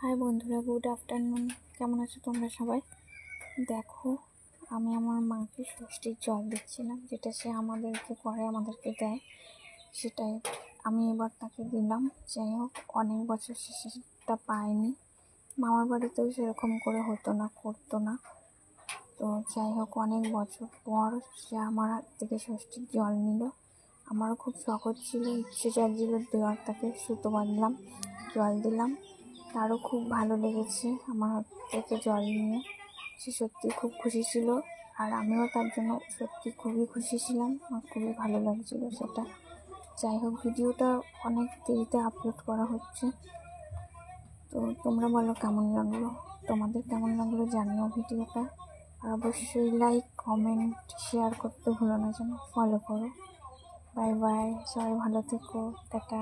High বন্ধুরা, good afternoon. কেমন আছো তোমরা সবাই? দেখো, আমি আমার মাকে ষষ্ঠীর জল দিচ্ছিলাম, যেটা সে আমাদেরকে করে, আমাদেরকে দেয়, সেটাই আমি এবার তাকে দিলাম। যাই হোক, অনেক বছর সে সেটা পায়নি। মামার বাড়িতেও সেরকম করে হতো না, করতো না। তো যাই হোক, অনেক বছর পর সে আমার হাত থেকে ষষ্ঠীর জল নিল। আমারও খুব শখ হচ্ছিল, ইচ্ছে চাইছিল দেওয়ার, তাকে সুতো বাঁধলাম, জল দিলাম। তারও খুব ভালো লেগেছে আমার হাত থেকে জল নিয়ে। সে সত্যি খুব খুশি ছিল, আর আমিও তার জন্য সত্যি খুবই খুশি ছিলাম। আমার খুবই ভালো লাগছিল সেটা। যাই হোক, ভিডিওটা অনেক দেরিতে আপলোড করা হচ্ছে, তো তোমরা বলো কেমন লাগলো, তোমাদের কেমন লাগলো জানিও ভিডিওটা। আর অবশ্যই লাইক, কমেন্ট, শেয়ার করতে ভুলো না যেন। ফলো করো। বাই বাই, সবাই ভালো থেকো, টাটা।